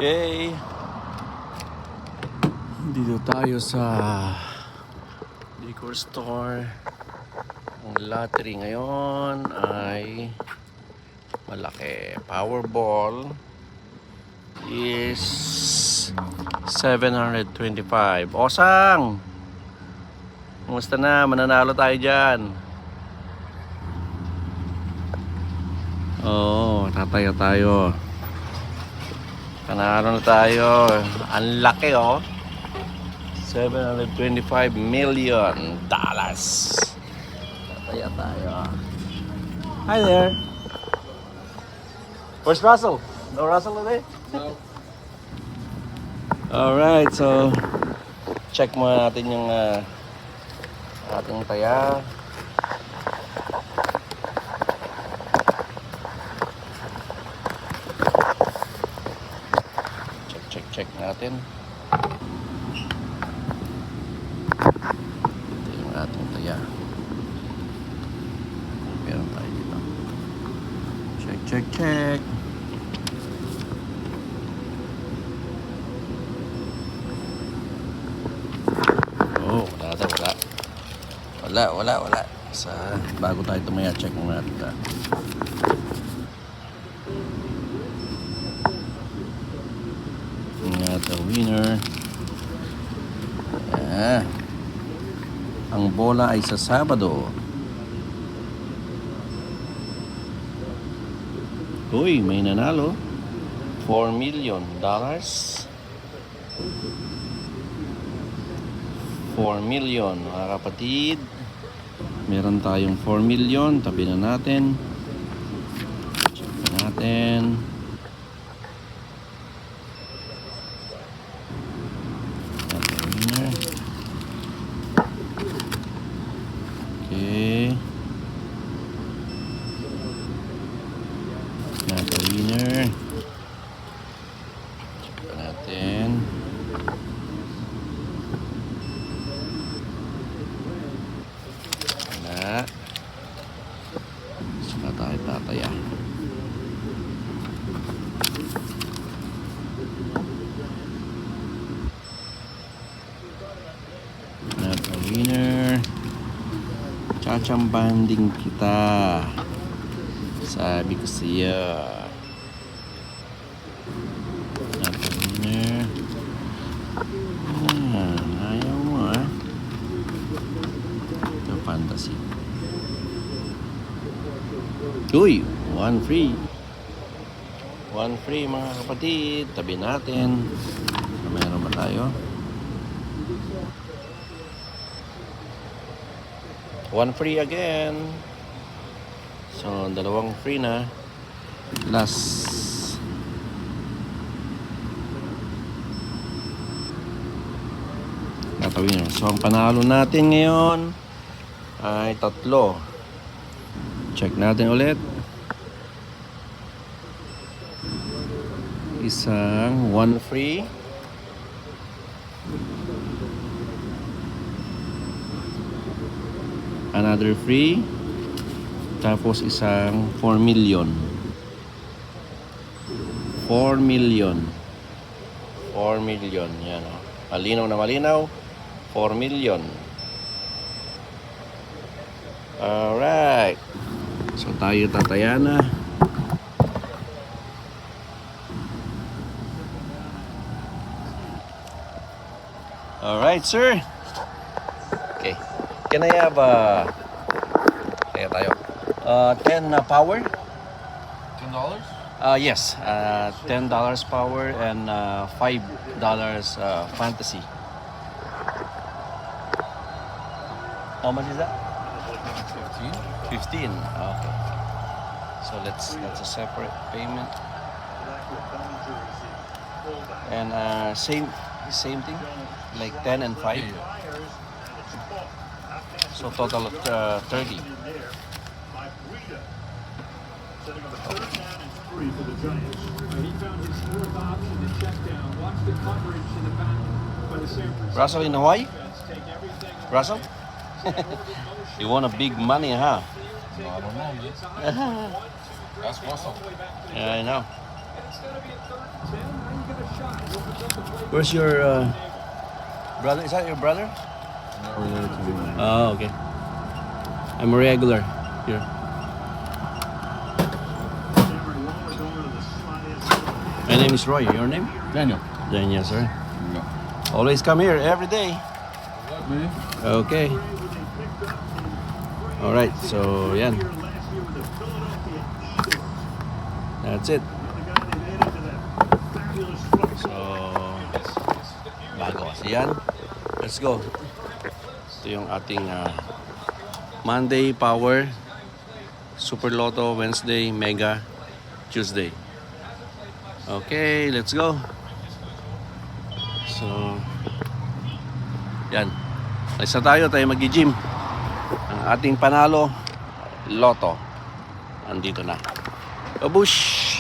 Okay. Dito tayo sa liquor store. Ang lottery ngayon ay malaki. Powerball is 725. Osang! Kumusta na? Mananalo tayo dyan. Oo, tataya tayo. Panalo na tayo. Ang laki oh. $725 million. Tataya tayo. Hi there. Where's Russell? No Russell today? No. Alright, so check muna natin yung ating taya. Check natin. Ito yung ating taya. Meron tayo dito. Check. Oh, wala. Sa bago tayo tumaya, check muna natin ito. The winner. Ang bola ay sa Sabado. Uy, may nanalo. $4 million. $4 million, mga kapatid. Meron tayong 4 million. Tabi na natin. Check natin. Okay. Nasa winner. Check natin. Wala. Saka tayo tataya. Nasa winner. Chachambahan din kita. Sabi ko siya. Winner. Ayaw mo Ito fantasy. Uy, 1 free. 1 free mga kapatid. Tabi natin. Meron ba tayo? 1 free again. So, 2 free na. Last. Natawin. So, ang panalo natin ngayon ay 3. Check natin ulit. Isang 1 free. Another free. Tapos isang 4 million. 4 million. 4 million. Yan o. Malinaw na malinaw. 4 million. Alright. So tayo tataya na. Alright, sir. Okay. Can I have kaya tayo 10 power? $10? Yes, $10 power and $5 fantasy. How much is that? 15. Okay. So that's a separate payment. And same thing, like 10 and 5. So total of 30. Russell in Hawaii? Russell? You won a big money, huh? No, I don't know, man. That's Russell. Yeah, I know. Where's your brother? Is that your brother? Not related to me, man. Oh, okay. I'm a regular here. My name is Roy. Your name? Daniel. Daniel, sir. Yeah. Always come here every day. What, man? Okay. Alright, so yan. That's it. So, bago kasi yan. Let's go. Ito yung ating Monday Power, Super Lotto, Wednesday Mega, Tuesday. Okay, let's go. So, yan. Isa tayo mag-gym. Ang ating panalo, Lotto. Andito na. Babush!